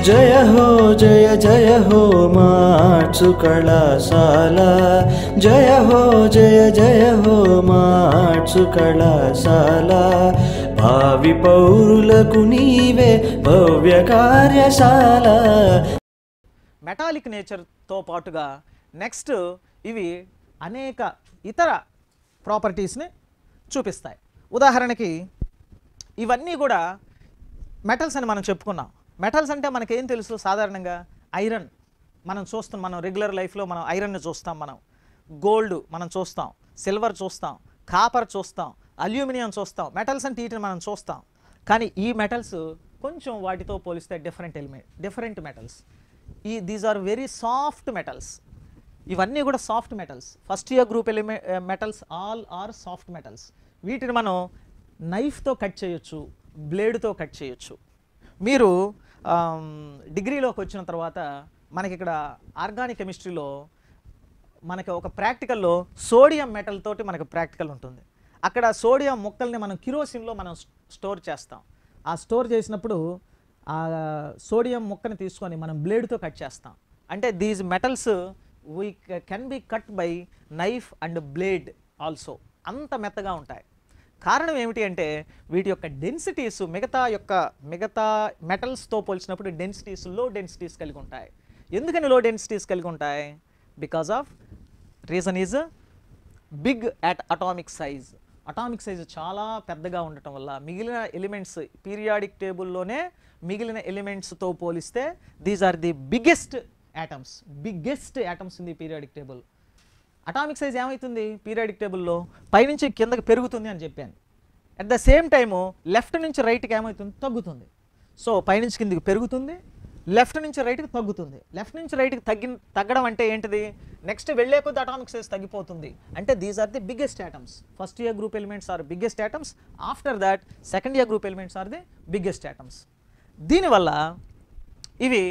जय जय हो मार्चु कళాశాల जय हो मार्चु कళాశాల भावी पौरुలకు నీవే భవ్య కార్యశాల. మెటాలిక్ నేచర్తో పాటుగా నెక్స్ట్ ఇవి అనేక ఇతర ప్రాపర్టీస్ని చూపిస్తాయి. ఉదాహరణకి ఇవన్నీ కూడా మెటల్స్ అని మనం చెప్పుకున్నాం. మెటల్స్ అంటే మనకేం తెలుసు? సాధారణంగా ఐరన్ మనం చూస్తాం, మనం రెగ్యులర్ లైఫ్లో మనం ఐరన్ని చూస్తాం, మనం గోల్డ్ మనం చూస్తాం, సిల్వర్ చూస్తాం, కాపర్ చూస్తాం, అల్యూమినియం చూస్తాం. మెటల్స్ అంటే వీటిని మనం చూస్తాం. కానీ ఈ మెటల్స్ కొంచెం వాటితో పోలిస్తే different metals. These are very soft metals. ఇవన్నీ కూడా soft metals. First year group metals all are soft metals. వీటిని మనం నైఫ్తో కట్ చేయొచ్చు, బ్లేడ్తో కట్ చేయొచ్చు. మీరు డిగ్రీలోకి వచ్చిన తర్వాత మనకి ఇక్కడ ఆర్గానిక్ కెమిస్ట్రీలో మనకి ఒక ప్రాక్టికల్లో సోడియం మెటల్ తోటి మనకు ప్రాక్టికల్ ఉంటుంది. అక్కడ సోడియం ముక్కల్ని మనం కిరోసిన్లో మనం స్టోర్ చేస్తాం. ఆ స్టోర్ చేసినప్పుడు ఆ సోడియం ముక్కని తీసుకొని మనం బ్లేడ్తో కట్ చేస్తాం. అంటే these metals we can be cut by knife and blade also. అంత మెత్తగా ఉంటాయి. కారణం ఏమిటి అంటే వీటి యొక్క డెన్సిటీస్ మిగతా మెటల్స్తో పోల్చినప్పుడు లో డెన్సిటీస్ కలిగి ఉంటాయి. ఎందుకని లో డెన్సిటీస్ కలిగి ఉంటాయి? Because of reason is big at atomic size. Atomic size చాలా పెద్దగా ఉండటం వల్ల మిగిలిన ఎలిమెంట్స్ పీరియాడిక్ టేబుల్లోనే మిగిలిన ఎలిమెంట్స్తో పోలిస్తే these are the biggest atoms in the periodic table. Atomic size ఏమవుతుంది పీరియాడిక్ టేబుల్లో? పైనుంచి కిందకి పెరుగుతుంది అని చెప్పాను. At the same time left నుంచి రైట్కి ఏమవుతుంది? తగ్గుతుంది. సో పైనుంచి కిందకి పెరుగుతుంది, లెఫ్ట్ నుంచి రైట్కి తగ్గుతుంది. లెఫ్ట్ నుంచి రైట్కి తగ్గడం అంటే ఏంటిది? నెక్స్ట్ వెళ్ళే కొద్ది అటామిక్ సైజ్ తగ్గిపోతుంది. అంటే these are the biggest atoms. First year group elements are biggest atoms. After that second year group elements are the biggest atoms. దీనివల్ల ఇవి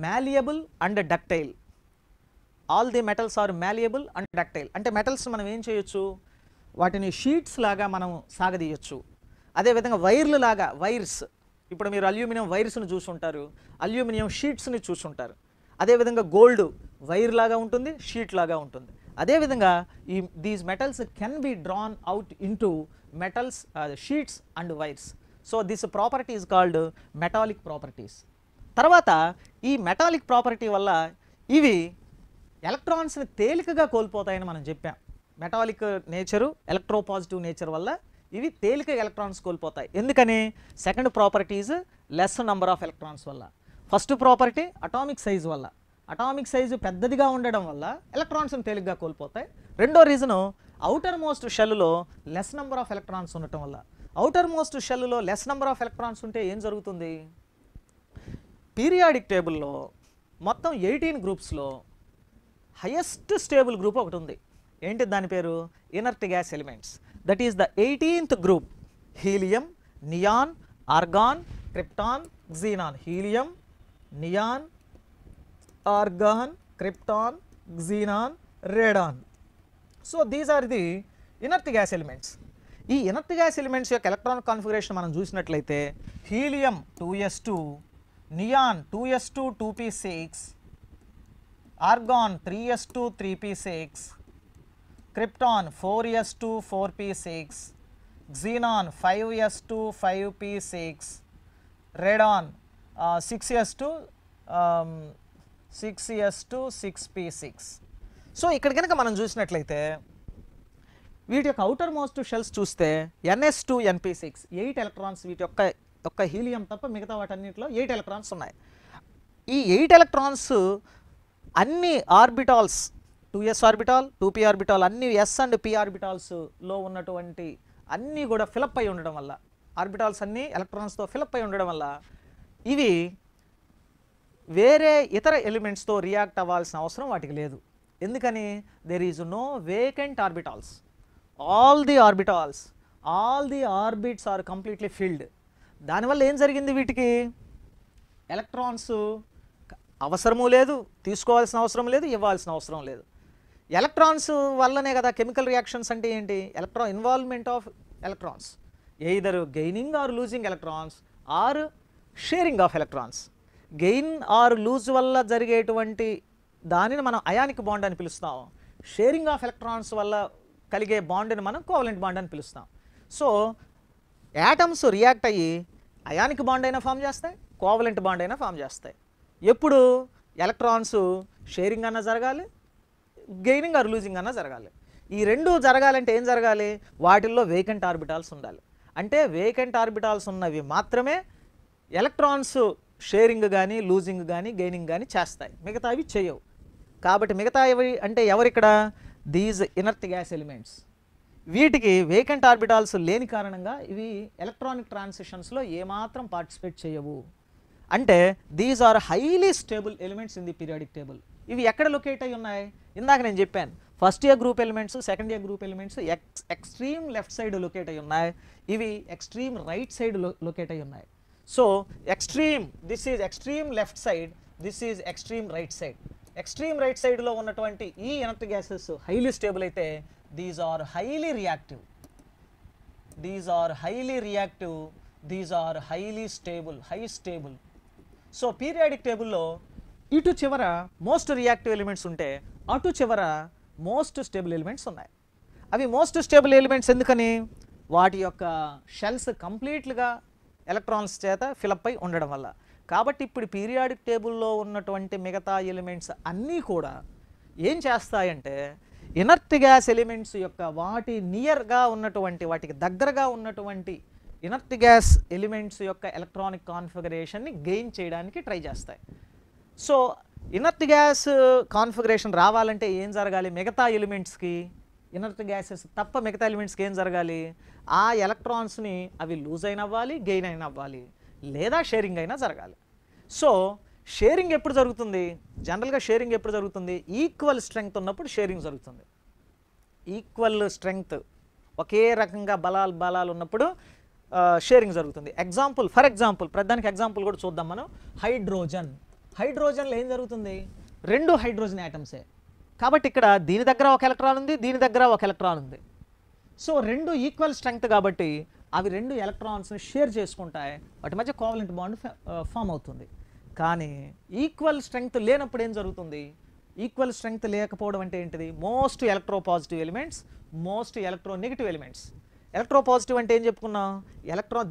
malleable and ductile. All the metals are malleable and ductile. అంటే metals మనం ఏం చేయొచ్చు? వాటిని sheets లాగా మనం సాగదీయచ్చు. అదేవిధంగా వైర్లు లాగా వైర్స్, ఇప్పుడు మీరు అల్యూమినియం వైర్స్ని చూసుంటారు, అల్యూమినియం షీట్స్ని చూసుంటారు. అదేవిధంగా గోల్డ్ వైర్ లాగా ఉంటుంది, షీట్ లాగా ఉంటుంది. అదేవిధంగా these metals can be drawn out into metals sheets and wires. So this property is called metallic properties. తర్వాత ఈ మెటాలిక్ ప్రాపర్టీ వల్ల ఇవి ఎలక్ట్రాన్స్ని తేలికగా కోల్పోతాయని మనం చెప్పాం. మెటాలిక్ నేచరు, ఎలక్ట్రోపాజిటివ్ నేచర్ వల్ల ఇవి తేలికగా ఎలక్ట్రాన్స్ కోల్పోతాయి. ఎందుకని? Second property is less number of electrons వల్ల. ఫస్ట్ ప్రాపర్టీ అటామిక్ సైజ్ వల్ల. అటామిక్ సైజు పెద్దదిగా ఉండడం వల్ల ఎలక్ట్రాన్స్ని తేలికగా కోల్పోతాయి. రెండో రీజను అవుటర్ మోస్ట్ షెల్లో లెస్ నెంబర్ ఆఫ్ ఎలక్ట్రాన్స్ ఉండటం వల్ల. అవుటర్ మోస్ట్ షెల్లో లెస్ నెంబర్ ఆఫ్ ఎలక్ట్రాన్స్ ఉంటే ఏం జరుగుతుంది? పీరియాడిక్ టేబుల్లో మొత్తం 18 గ్రూప్స్లో హైయెస్ట్ స్టేబుల్ గ్రూప్ ఒకటి ఉంది. ఏంటి దాని పేరు? Inert gas elements. That is the 18th group. Helium, neon, argon, krypton, xenon. Helium, neon, argon, krypton, xenon, radon. So these are the inert gas elements. ఈ ఇనర్ట్ గ్యాస్ ఎలిమెంట్స్ యొక్క electronic configuration మనం చూసినట్లయితే helium 2s2, neon 2s2 2p6, argon 3s2 3p6, krypton 4s2 4p6, xenon 5s2 5p6, radon 6s2 6p6. So ఇక్కడ కనుక మనం చూసినట్లయితే వీటి యొక్క అవుటర్ మోస్ట్ షెల్స్ చూస్తే ns2 np6 8 ఎలక్ట్రాన్స్. వీటి యొక్క హీలియం తప్ప మిగతా వాటన్నిటిలో 8 ఎలక్ట్రాన్స్ ఉన్నాయి. ఈ 8 ఎలక్ట్రాన్స్ అన్ని orbitals 2s orbital 2p orbital అన్ని s అండ్ p ఆర్బిటాల్స్లో ఉన్నటువంటి అన్నీ కూడా ఫిలప్ అయి ఉండడం వల్ల, ఆర్బిటాల్స్ అన్నీ ఎలక్ట్రాన్స్తో ఫిలప్ అయి ఉండడం వల్ల ఇవి వేరే ఇతర ఎలిమెంట్స్తో రియాక్ట్ అవ్వాల్సిన అవసరం వాటికి లేదు. ఎందుకని? There is no vacant orbitals. All the orbits are completely filled. దానివల్ల ఏం జరిగింది? వీటికి ఎలక్ట్రాన్స్ అవసరము లేదు, తీసుకోవాల్సిన అవసరం లేదు, ఇవ్వాల్సిన అవసరం లేదు. ఎలక్ట్రాన్స్ వల్లనే కదా కెమికల్ రియాక్షన్స్ అంటే ఏంటి? Involvement of electrons, either gaining or losing electrons or sharing of electrons. Gain or lose వల్ల జరిగేటువంటి దానిని మనం అయానిక్ బాండ్ అని పిలుస్తాం. షేరింగ్ ఆఫ్ ఎలక్ట్రాన్స్ వల్ల కలిగే బాండ్ని మనం కోవలెంట్ బాండ్ అని పిలుస్తాం. సో యాటమ్స్ రియాక్ట్ అయ్యి అయానిక్ బాండ్ అయినా ఫామ్ చేస్తాయి, కోవలెంట్ బాండ్ అయినా ఫామ్ చేస్తాయి. ఎప్పుడు ఎలక్ట్రాన్స్ షేరింగ్ అన్నా జరగాలి, గెయినింగ్ ఆర్ లూజింగ్ అన్నా జరగాలి. ఈ రెండు జరగాలంటే ఏం జరగాలి? వాటిల్లో వేకెంట్ ఆర్బిటాల్స్ ఉండాలి. అంటే వేకెంట్ ఆర్బిటాల్స్ ఉన్నవి మాత్రమే ఎలక్ట్రాన్స్ షేరింగ్ కానీ లూజింగ్ కానీ గెయినింగ్ కానీ చేస్తాయి, మిగతావి చేయవు. కాబట్టి మిగతావి అంటే ఎవరిక్కడ? These inert gas elements. వీటికి వేకెంట్ ఆర్బిటాల్స్ లేని కారణంగా ఇవి ఎలక్ట్రానిక్ ట్రాన్సిషన్స్లో ఏమాత్రం పార్టిసిపేట్ చేయవు. అంటే these are highly stable elements in the periodic table. ఇవి ఎక్కడ లొకేట్ అయి ఉన్నాయి? ఇందాక నేను చెప్పాను, first year group elements, second year group elements extreme left side locate అయి ఉన్నాయి, ఇవి ఎక్స్ట్రీమ్ రైట్ సైడ్ లొకేట్ అయి ఉన్నాయి. So extreme, this is extreme left side, this is extreme right side. Extreme right సైడ్లో ఉన్నటువంటి ఈ ఇనర్ట్ గ్యాసెస్ హైలీ స్టేబుల్ అయితే these are highly reactive, these are highly reactive, these are highly stable, high stable. So periodic టేబుల్లో ఇటు చివర most reactive elements ఉంటే అటు చివర మోస్ట్ స్టేబుల్ ఎలిమెంట్స్ ఉన్నాయి. అవి మోస్ట్ స్టేబుల్ ఎలిమెంట్స్ ఎందుకని? వాటి యొక్క షెల్స్ కంప్లీట్గా ఎలక్ట్రాన్స్ చేత ఫిలప్ అయి ఉండడం వల్ల. కాబట్టి ఇప్పుడు పీరియాడిక్ టేబుల్లో ఉన్నటువంటి మిగతా ఎలిమెంట్స్ అన్నీ కూడా ఏం చేస్తాయంటే ఇనర్ట్ గ్యాస్ ఎలిమెంట్స్ యొక్క వాటి నియర్గా ఉన్నటువంటి, వాటికి దగ్గరగా ఉన్నటువంటి ఇనర్ట్ గ్యాస్ ఎలిమెంట్స్ యొక్క ఎలక్ట్రానిక్ కాన్ఫిగరేషన్ని గెయిన్ చేయడానికి ట్రై చేస్తాయి. సో ఇనర్ట్ గ్యాస్ కాన్ఫిగరేషన్ రావాలంటే ఏం జరగాలి? మిగతా ఎలిమెంట్స్కి, ఇనర్ట్ గ్యాసెస్ తప్ప మిగతా ఎలిమెంట్స్కి ఏం జరగాలి? ఆ ఎలక్ట్రాన్స్ని అవి లూజ్ అయిన అవ్వాలి, గెయిన్ అయిన అవ్వాలి, లేదా షేరింగ్ అయినా జరగాలి. సో షేరింగ్ ఎప్పుడు జరుగుతుంది? జనరల్గా షేరింగ్ ఎప్పుడు జరుగుతుంది? ఈక్వల్ స్ట్రెంగ్త్ ఉన్నప్పుడు షేరింగ్ జరుగుతుంది. ఈక్వల్ స్ట్రెంగ్త్, ఒకే రకంగా బలాలు ఉన్నప్పుడు షేరింగ్ జరుగుతుంది. ఎగ్జాంపుల్, ఫర్ ఎగ్జాంపుల్, ప్రధానికి ఎగ్జాంపుల్ కూడా చూద్దాం మనం. హైడ్రోజన్లో ఏం జరుగుతుంది? రెండు హైడ్రోజన్ యాటమ్సే. కాబట్టి ఇక్కడ దీని దగ్గర ఒక ఎలక్ట్రాన్ ఉంది, దీని దగ్గర ఒక ఎలక్ట్రాన్ ఉంది. సో రెండు ఈక్వల్ స్ట్రెంగ్త్ కాబట్టి అవి రెండు ఎలక్ట్రాన్స్ని షేర్ చేసుకుంటాయి, వాటి మధ్య కోవలెంట్ బాండ్ ఫామ్ అవుతుంది. కానీ ఈక్వల్ స్ట్రెంగ్త్ లేనప్పుడు ఏం జరుగుతుంది? ఈక్వల్ స్ట్రెంగ్త్ లేకపోవడం అంటే ఏంటిది? Most electropositive elements, most electronegative elements. Electropositive అంటే ఏం చెప్పుకున్నాం?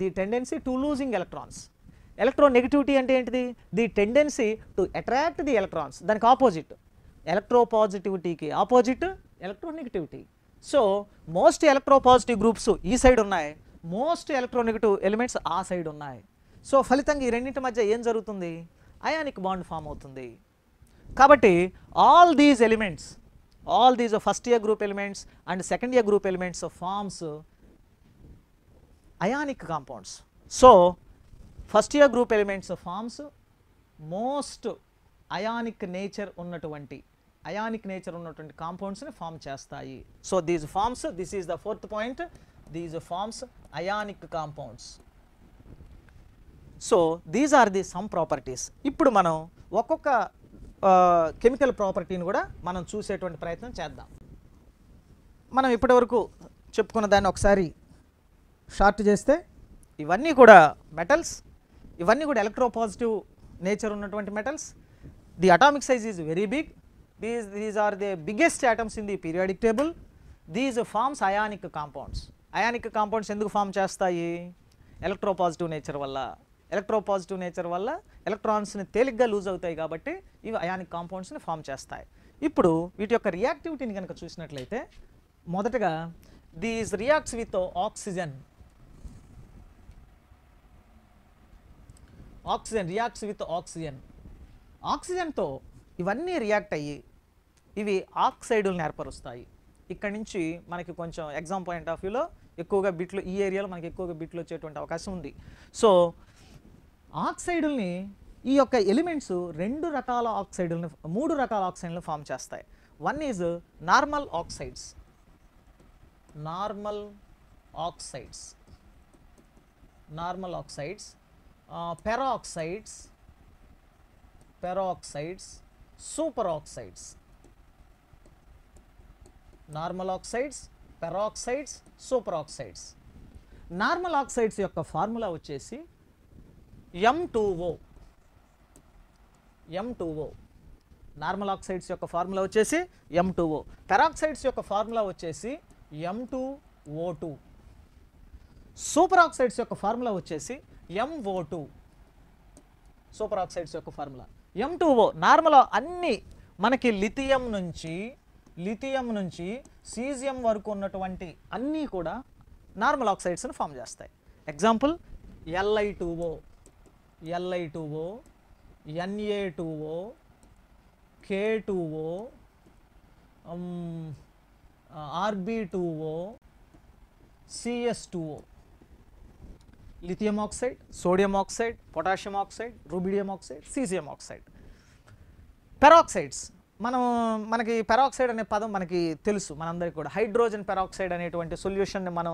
The tendency to losing electrons. Electronegativity అంటే ఏంటిది? The tendency to attract the electrons. దానికి ఆపోజిట్. ఎలక్ట్రోపాజిటివిటీకి opposite electronegativity. So most electropositive groups ఈ సైడ్ ఉన్నాయి, మోస్ట్ ఎలక్ట్రోనెగటివ్ ఎలిమెంట్స్ ఆ సైడ్ ఉన్నాయి. సో ఫలితంగా ఈ రెండింటి మధ్య ఏం జరుగుతుంది? అయానిక్ బాండ్ ఫామ్ అవుతుంది. కాబట్టి all these elements, all these first year group elements and second year group elements forms ionic compounds. So first year group elements forms most ionic nature ఉన్నటువంటి కాంపౌండ్స్ని ఫామ్ చేస్తాయి. So these forms, this is the fourth point, these forms ionic compounds. So these are the some properties. ఇప్పుడు మనం ఒక్కొక్క chemical ప్రాపర్టీని కూడా మనం చూసేటువంటి ప్రయత్నం చేద్దాం. మనం ఇప్పటివరకు చెప్పుకున్న దాన్ని ఒకసారి షార్ట్ చేస్తే ఇవన్నీ కూడా మెటల్స్, ఇవన్నీ కూడా ఎలక్ట్రోపాజిటివ్ నేచర్ ఉన్నటువంటి metals. The atomic size is very big. These are the biggest atoms in the periodic table. These forms ionic compounds. Ionic compounds ఎందుకు ఫామ్ చేస్తాయి? ఎలక్ట్రోపాజిటివ్ నేచర్ వల్ల. ఎలక్ట్రోపాజిటివ్ నేచర్ వల్ల ఎలక్ట్రాన్స్ని తేలిగ్గా లూజ్ అవుతాయి కాబట్టి ఇవి అయానిక్ కాంపౌండ్స్ని ఫామ్ చేస్తాయి. ఇప్పుడు వీటి యొక్క రియాక్టివిటీని కనుక చూసినట్లయితే మొదటగా these reacts with oxygen. Reacts with ఆక్సిజన్తో ఇవన్నీ రియాక్ట్ అయ్యి ఇవి ఆక్సైడులను ఏర్పరుస్తాయి. ఇక్కడి నుంచి మనకి కొంచెం ఎగ్జామ్ పాయింట్ ఆఫ్ వ్యూలో ఎక్కువగా బిట్లు, ఈ ఏరియాలో మనకి ఎక్కువగా బిట్లు వచ్చేటువంటి అవకాశం ఉంది. సో ఆక్సైడుల్ని, ఈ యొక్క ఎలిమెంట్స్ మూడు రకాల ఆక్సైడ్లను ఫామ్ చేస్తాయి. One is normal oxides, peroxides, super oxides. Normal oxides, peroxides, super oxides. Normal oxides యొక్క ఫార్ములా వచ్చేసి M2O. M2O. నార్మల్ ఆక్సైడ్స్ యొక్క ఫార్ములా వచ్చేసి M2O. పెరాక్సైడ్స్ యొక్క ఫార్ములా వచ్చేసి M2O2. సూపర్ ఆక్సైడ్స్ యొక్క ఫార్ములా వచ్చేసి MO2. సూపర్ ఆక్సైడ్స్ యొక్క ఫార్ములా M2O. నార్మల్ అన్ని మనకి లిథియం నుంచి సీజియం వరకు ఉన్నటువంటి అన్నీ కూడా నార్మల్ ఆక్సైడ్స్ని ఫామ్ చేస్తాయి. Example Li2O, Na2O, K2O, Rb2O, CS2O. Lithium oxide, sodium oxide, potassium oxide, rubidium oxide, caesium oxide. Peroxides మనకి పెరాక్సైడ్ అనే పదం మనకి తెలుసు మనందరికీ కూడా. హైడ్రోజన్ పెరాక్సైడ్ అనేటువంటి సొల్యూషన్ని మనం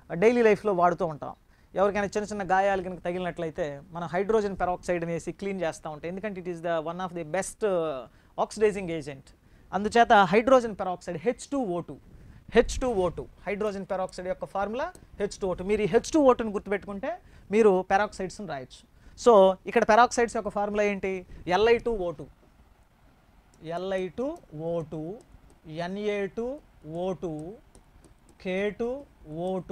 డైలీ లైఫ్లో వాడుతూ ఉంటాం. ఎవరికైనా చిన్న చిన్న గాయాలు కనుక తగిలినట్లయితే మనం హైడ్రోజన్ పెరాక్సైడ్ అనేసి క్లీన్ చేస్తూ ఉంటాం. ఎందుకంటే it is the one of the best oxidising agent. అందుచేత hydrogen peroxide H2O2 hydrogen peroxide యొక్క ఫార్ములా H2O2. మీరు ఈ H2O2ని గుర్తుపెట్టుకుంటే మీరు పెరాక్సైడ్స్ని రాయొచ్చు. సో ఇక్కడ పెరాక్సైడ్స్ యొక్క ఫార్ములా ఏంటి? Li2O2, Na2O2, K2O2,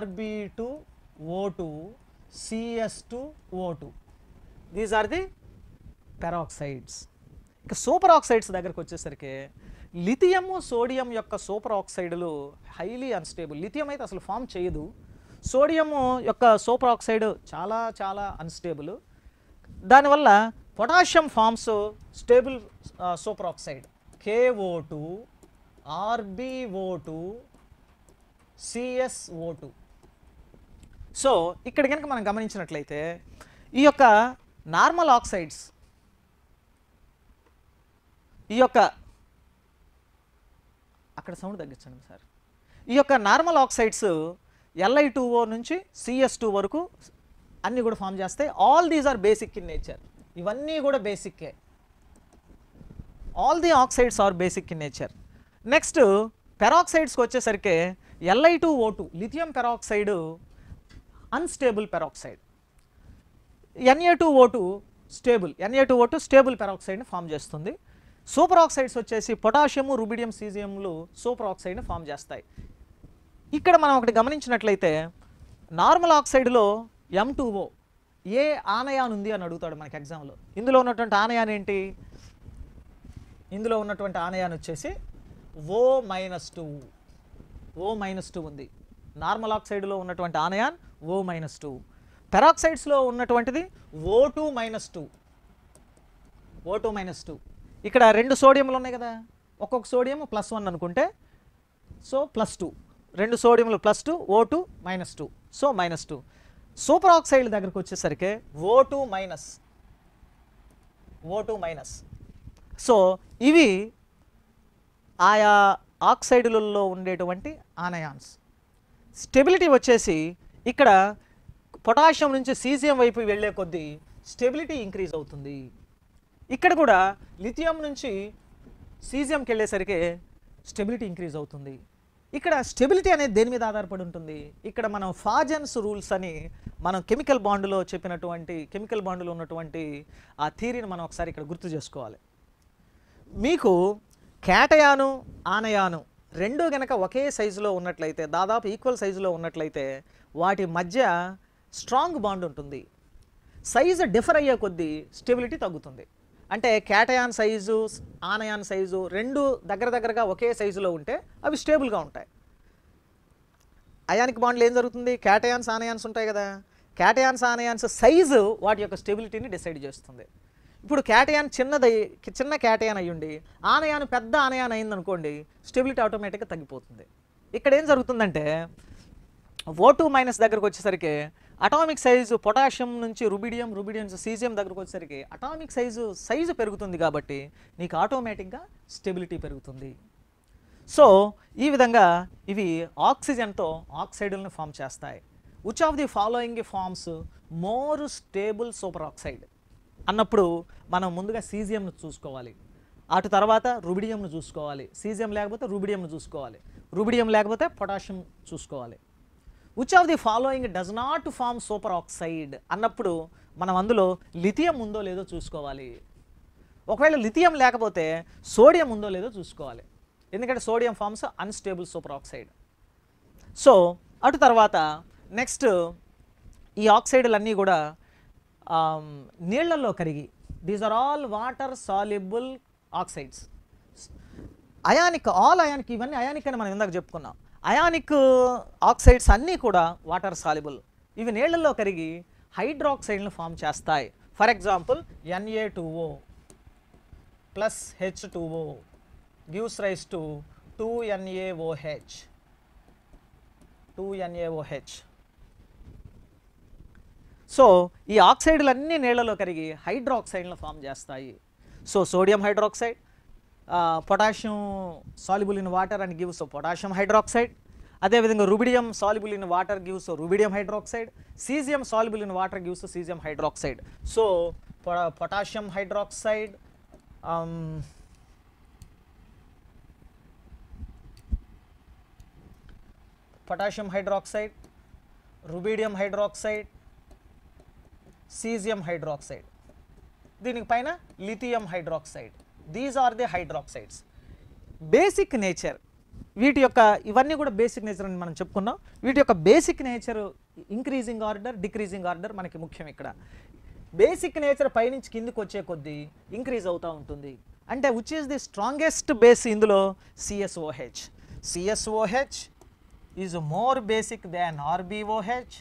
Rb2O2, CS2O2. These are the peroxides. ఇక సూపర్ ఆక్సైడ్స్ దగ్గరకు వచ్చేసరికి లిథియము, సోడియం యొక్క సూపర్ ఆక్సైడ్లు హైలీ అన్స్టేబుల్. లిథియం అయితే అసలు ఫామ్ చేయదు. సోడియము యొక్క సూపర్ ఆక్సైడ్ చాలా చాలా అన్స్టేబుల్. దానివల్ల potassium forms stable super oxide KO2, RbO2, CS2O2. So ఇక్కడ కనుక మనం గమనించినట్లయితే ఈ యొక్క నార్మల్ ఆక్సైడ్స్, ఈ యొక్క అక్కడ సౌండ్ తగ్గించండి సార్. ఈ యొక్క నార్మల్ ఆక్సైడ్స్ Li2O నుంచి CS2 వరకు అన్నీ కూడా ఫామ్ చేస్తాయి. All these are basic in nature. ఇవన్నీ కూడా బేసిక్కే. All the oxides are basic in nature. Next పెరాక్సైడ్స్కి వచ్చేసరికి Li2O2 lithium peroxide unstable peroxide. Na2O2 stable పెరాక్సైడ్ని ఫామ్ చేస్తుంది. సూపర్ ఆక్సైడ్స్ వచ్చేసి పొటాషియము, రూబిడియం, సీజియంలు సూపర్ ఆక్సైడ్ని ఫామ్ చేస్తాయి. ఇక్కడ మనం ఒకటి గమనించినట్లయితే నార్మల్ ఆక్సైడ్లో M2O ఏ ఆనయాన్ ఉంది అని అడుగుతాడు మనకి ఎగ్జామ్లో. ఇందులో ఉన్నటువంటి ఆనయాన్ ఏంటి? ఇందులో ఉన్నటువంటి ఆనయాన్ వచ్చేసి O-2 ఉంది. నార్మల్ ఆక్సైడ్లో ఉన్నటువంటి ఆనయాన్ O-2. పెరాక్సైడ్స్లో ఉన్నటువంటిది O2-2. ఇక్కడ రెండు సోడియంలు ఉన్నాయి కదా, ఒక్కొక్క సోడియం +1 అనుకుంటే సో +2, రెండు సోడియంలు +2, O2-2, సో -2. సూపర్ ఆక్సైడ్ దగ్గరకు వచ్చేసరికి O2-. సో ఇవి ఆయా ఆక్సైడులలో ఉండేటువంటి ఆనయాన్స్. స్టెబిలిటీ వచ్చేసి ఇక్కడ పొటాషియం నుంచి సీజియం వైపు వెళ్ళే కొద్దీ స్టెబిలిటీ ఇంక్రీజ్ అవుతుంది. ఇక్కడ కూడా లిథియం నుంచి సీజియంకి వెళ్ళేసరికి స్టెబిలిటీ ఇంక్రీజ్ అవుతుంది. ఇక్కడ స్టెబిలిటీ అనేది దేని మీద ఆధారపడి ఉంటుంది? ఇక్కడ మనం ఫాజన్స్ రూల్స్ అని మనం కెమికల్ బాండ్లో ఉన్నటువంటి ఆ థియరీని మనం ఒకసారి ఇక్కడ గుర్తు చేసుకోవాలి. మీకు క్యాటయాను, ఆనయాను రెండు గనక ఒకే సైజులో ఉన్నట్లయితే, దాదాపు ఈక్వల్ సైజులో ఉన్నట్లయితే వాటి మధ్య స్ట్రాంగ్ బాండ్ ఉంటుంది. సైజు డిఫర్ అయ్యే కొద్దీ స్టెబిలిటీ తగ్గుతుంది. అంటే క్యాటయాన్ సైజు, ఆనయాన్ సైజు రెండు దగ్గరగా ఒకే సైజులో ఉంటే అవి స్టేబుల్గా ఉంటాయి. అయానిక్ బాండ్లు ఏం జరుగుతుంది? క్యాటయాన్స్, ఆనయాన్స్ ఉంటాయి కదా, క్యాటయాన్స్, ఆనయాన్స్ సైజు వాటి యొక్క స్టెబిలిటీని డిసైడ్ చేస్తుంది. ఇప్పుడు క్యాటయాన్ చిన్న క్యాటయాన్ అయ్యుండి ఆనయాన్ పెద్ద ఆనయాన్ అయిందనుకోండి, స్టెబిలిటీ ఆటోమేటిక్గా తగ్గిపోతుంది. ఇక్కడ ఏం జరుగుతుందంటే O2- దగ్గరకు వచ్చేసరికి అటామిక్ సైజు పొటాషియం నుంచి రూబిడియం నుంచి సీజియం దగ్గరకు వచ్చేసరికి అటామిక్ సైజు పెరుగుతుంది కాబట్టి నీకు ఆటోమేటిక్గా స్టెబిలిటీ పెరుగుతుంది. సో ఈ విధంగా ఇవి ఆక్సిజన్తో ఆక్సైడులను ఫామ్ చేస్తాయి. Which of the following forms more stable super oxide అన్నప్పుడు మనం ముందుగా సీజియంను చూసుకోవాలి, అటు తర్వాత రూబిడియంను చూసుకోవాలి, సీజియం లేకపోతే రూబిడియంను చూసుకోవాలి, రూబిడియం లేకపోతే పొటాషియం చూసుకోవాలి. Which of the following does not form super oxide అన్నప్పుడు మనం అందులో లిథియం ఉందో లేదో చూసుకోవాలి. ఒకవేళ లిథియం లేకపోతే సోడియం ఉందో లేదో చూసుకోవాలి, ఎందుకంటే sodium forms unstable super oxide. So అటు తర్వాత నెక్స్ట్ ఈ ఆక్సైడ్లన్నీ కూడా నీళ్లలో కరిగి, these are all water soluble oxides. Ionic, all ionic, ఇవన్నీ అయానిక్ అని మనం ఇందాక చెప్పుకున్నాం. అయానిక్ ఆక్సైడ్స్ అన్నీ కూడా వాటర్ సాల్యుబుల్. ఇవి నీళ్లలో కరిగి హైడ్రాక్సైడ్లను ఫామ్ చేస్తాయి. For example Na2O plus H2O gives rise to 2NaOH. So ఈ ఆక్సైడ్లన్నీ నీళ్లలో కరిగి హైడ్రాక్సైడ్లను ఫామ్ చేస్తాయి. So sodium hydroxide, potassium soluble in water and gives potassium hydroxide. అదేవిధంగా rubidium soluble in water gives rubidium hydroxide. Caesium soluble in water gives caesium hydroxide. So potassium hydroxide, rubidium hydroxide, caesium hydroxide, దీనికి పైన lithium hydroxide. These are the hydroxides. Basic nature వీటి యొక్క, ఇవన్నీ కూడా basic nature అని మనం చెప్పుకున్నాం. వీటి యొక్క basic nature increasing order, decreasing order మనకి ముఖ్యం. ఇక్కడ బేసిక్ నేచర్ పైనుంచి కిందికి వచ్చే కొద్దీ ఇంక్రీజ్ అవుతూ ఉంటుంది. అంటే which is the strongest base ఇందులో? CSOH. CSOH is more basic than RbOH,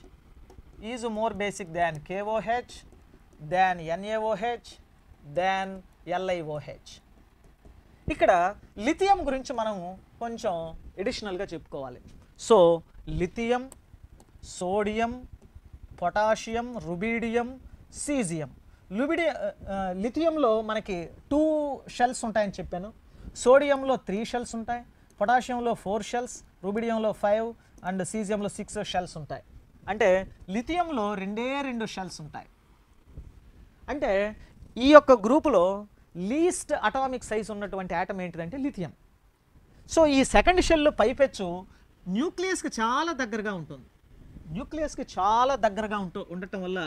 is more basic than KOH, than NaOH, than LiOH. ఇక్కడ లిథియం గురించి మనం కొంచెం ఎడిషనల్గా చెప్పుకోవాలి. So lithium, sodium, potassium, rubidium, caesium. లిథియంలో మనకి 2 షెల్స్ ఉంటాయని చెప్పాను, సోడియంలో 3 షెల్స్ ఉంటాయి, పొటాషియంలో 4 షెల్స్, రుబిడియంలో 5 అండ్ సీజియంలో 6 షెల్స్ ఉంటాయి. అంటే లిథియంలో 2 షెల్స్ ఉంటాయి. అంటే ఈ యొక్క గ్రూపులో లీస్ట్ అటామిక్ సైజ్ ఉన్నటువంటి ఆటమ్ ఏంటిదంటే లిథియం. సో ఈ సెకండ్ షెల్ పైపెచ్చు న్యూక్లియస్కి చాలా దగ్గరగా ఉంటుంది. న్యూక్లియస్కి చాలా దగ్గరగా ఉండటం వల్ల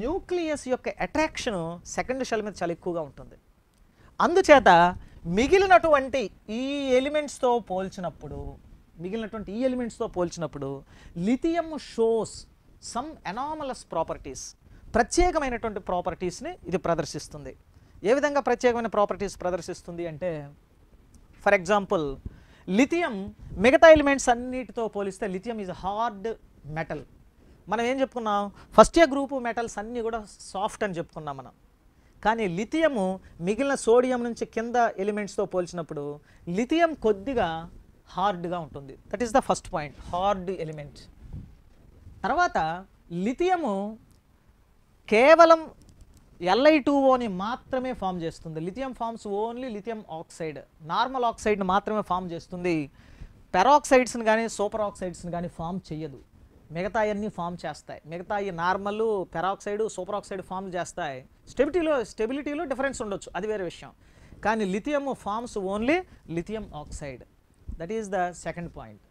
న్యూక్లియస్ యొక్క అట్రాక్షన్ సెకండ్ షెల్ మీద చాలా ఎక్కువగా ఉంటుంది. అందుచేత మిగిలినటువంటి ఈ ఎలిమెంట్స్తో పోల్చినప్పుడు lithium shows some anomalous properties, ప్రత్యేకమైనటువంటి ప్రాపర్టీస్ని ఇది ప్రదర్శిస్తుంది. ఏ విధంగా ప్రత్యేకమైన ప్రాపర్టీస్ ప్రదర్శిస్తుంది అంటే, ఫర్ ఎగ్జాంపుల్ లిథియం మిగతా ఎలిమెంట్స్ అన్నిటితో పోలిస్తే లిథియం ఈజ్ హార్డ్ మెటల్. మనం ఏం చెప్పుకున్నాం? ఫస్ట్ ఇయర్ గ్రూపు మెటల్స్ అన్నీ కూడా సాఫ్ట్ అని చెప్పుకున్నాం మనం. కానీ లిథియము మిగిలిన సోడియం నుంచి కింద ఎలిమెంట్స్తో పోల్చినప్పుడు లిథియం కొద్దిగా హార్డ్గా ఉంటుంది. That is the first point, hard element. తర్వాత లిథియము కేవలం Li2Oని మాత్రమే ఫామ్ చేస్తుంది. Lithium forms only lithium oxide, normal ఆక్సైడ్ని మాత్రమే ఫామ్ చేస్తుంది. పెరాక్సైడ్స్ని కానీ సూపర్ ఆక్సైడ్స్ని కానీ ఫామ్ చేయదు. మిగతా అన్నీ ఫామ్ చేస్తాయి. మిగతా ఈ normal, peroxide, super oxide form చేస్తాయి. స్టెబిలిటీలో డిఫరెన్స్ ఉండొచ్చు, అది వేరే విషయం. కానీ lithium forms only lithium oxide. That is the second point.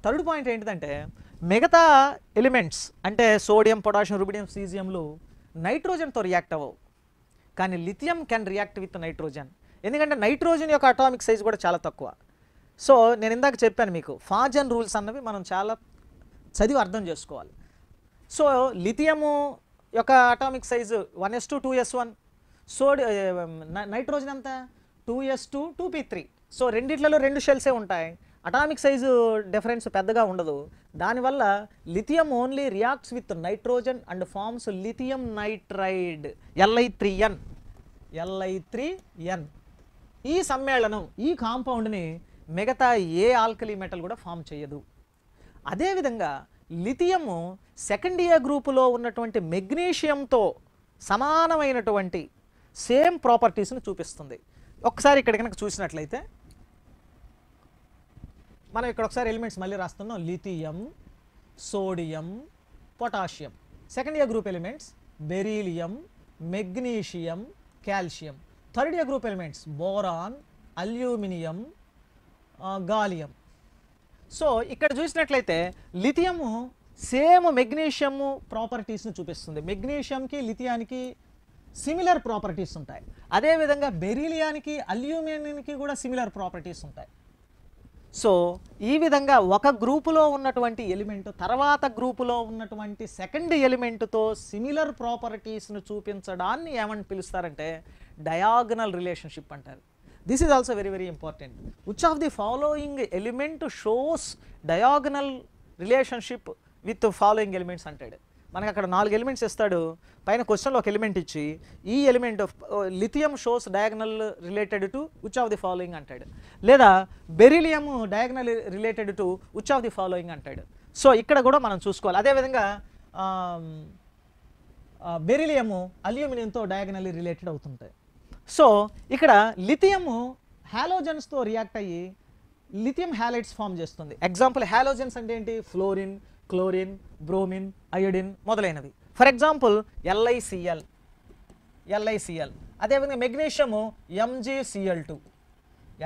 Third point ఏంటిదంటే, మిగతా ఎలిమెంట్స్ అంటే సోడియం, పొటాషియం, రుబిడియం, సీజియంలు నైట్రోజన్తో రియాక్ట్ అవ్వవు. కానీ lithium can react with nitrogen. ఎందుకంటే నైట్రోజన్ యొక్క అటామిక్ సైజ్ కూడా చాలా తక్కువ. సో నేను ఇందాక చెప్పాను మీకు, ఫాజన్ రూల్స్ అన్నవి మనం చాలా చదివి అర్థం చేసుకోవాలి. సో లిథియము యొక్క atomic size 1s2 2s1, nitrogen ఎంత 2s2 2p3. సో రెండిట్లలో 2 షెల్సే ఉంటాయి. అటామిక్ సైజు డిఫరెన్స్ పెద్దగా ఉండదు. దానివల్ల lithium only reacts with nitrogen and forms lithium nitride Li3n. ఈ సమ్మేళనం, ఈ కాంపౌండ్ని మిగతా ఏ ఆల్కలీ మెటల్ కూడా ఫామ్ చేయదు. అదేవిధంగా లిథియము సెకండ్ ఇయర్ గ్రూపులో ఉన్నటువంటి మెగ్నీషియంతో సమానమైనటువంటి సేమ్ ప్రాపర్టీస్ని చూపిస్తుంది. ఒకసారి ఇక్కడ కనుక చూసినట్లయితే మనం ఇక్కడ ఒకసారి ఎలిమెంట్స్ మళ్ళీ రాస్తున్నాం. Lithium, sodium, potassium. Second year group elements beryllium, magnesium, calcium. Third year group elements boron, aluminium, gallium. So ఇక్కడ చూసినట్లయితే లిథియము సేమ్ మెగ్నీషియం ప్రాపర్టీస్ని చూపిస్తుంది. మెగ్నీషియంకి లిథియానికి సిమిలర్ ప్రాపర్టీస్ ఉంటాయి. అదేవిధంగా బెరీలియానికి అల్యూమినియంకి కూడా సిమిలర్ ప్రాపర్టీస్ ఉంటాయి. సో ఈ విధంగా ఒక గ్రూపులో ఉన్నటువంటి ఎలిమెంట్ తర్వాత గ్రూపులో ఉన్నటువంటి సెకండ్ ఎలిమెంట్తో సిమిలర్ ప్రాపర్టీస్ను చూపించడాన్ని ఏమని పిలుస్తారంటే డయాగనల్ రిలేషన్షిప్ అంటారు. This is also very very important. Which of the following element shows diagonal relationship with following elements అంటాడు. మనకు అక్కడ 4 ఎలిమెంట్స్ ఇస్తాడు, పైన క్వశ్చన్లో ఒక ఎలిమెంట్ ఇచ్చి ఈ element lithium shows diagonal related to which of the following అంటాడు, లేదా beryllium diagonal related to which of the following అంటాడు. సో ఇక్కడ కూడా మనం చూసుకోవాలి. అదేవిధంగా బెరీలియము అల్యూమినియంతో డయాగనల్లీ రిలేటెడ్ అవుతుంటాయి. సో ఇక్కడ లిథియము హాలోజన్స్తో రియాక్ట్ అయ్యి లిథియం హ్యాలైడ్స్ ఫామ్ చేస్తుంది. ఎగ్జాంపుల్ హాలోజన్స్ అంటే ఏంటి? ఫ్లోరిన్, క్లోరిన్, బ్రోమిన్, అయోడిన్ మొదలైనవి. For example LiCl. అదేవిధంగా మెగ్నీషియము MgCl2.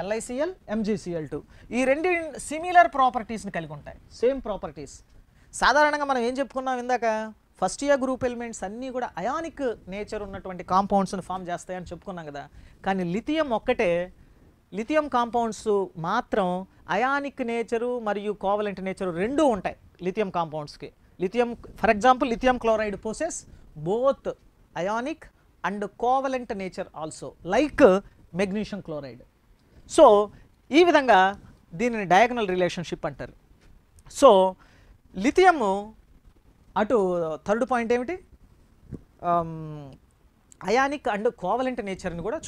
LiCl, MgCl2 ఈ రెండు సిమిలర్ ప్రాపర్టీస్ని కలిగి ఉంటాయి, సేమ్ ప్రాపర్టీస్. సాధారణంగా మనం ఏం చెప్పుకున్నాం ఇందాక, ఫస్ట్ ఇయర్ గ్రూప్ ఎలిమెంట్స్ అన్నీ కూడా అయానిక్ నేచర్ ఉన్నటువంటి కాంపౌండ్స్ని ఫామ్ చేస్తాయని చెప్పుకున్నాం కదా. కానీ లిథియం ఒక్కటే, లిథియం కాంపౌండ్స్ మాత్రం అయానిక్ నేచరు మరియు కోవలెంట్ నేచరు రెండూ ఉంటాయి లిథియం కాంపౌండ్స్కి. Lithium for example lithium chloride possess both ionic and covalent nature also like magnesium chloride. So ఈ విధంగా దీనిని డయాగనల్ రిలేషన్షిప్ అంటారు. సో లిథియము అటు థర్డ్ పాయింట్ ఏమిటి, అయానిక్ అండ్ కోవలెంట్ నేచర్ని కూడా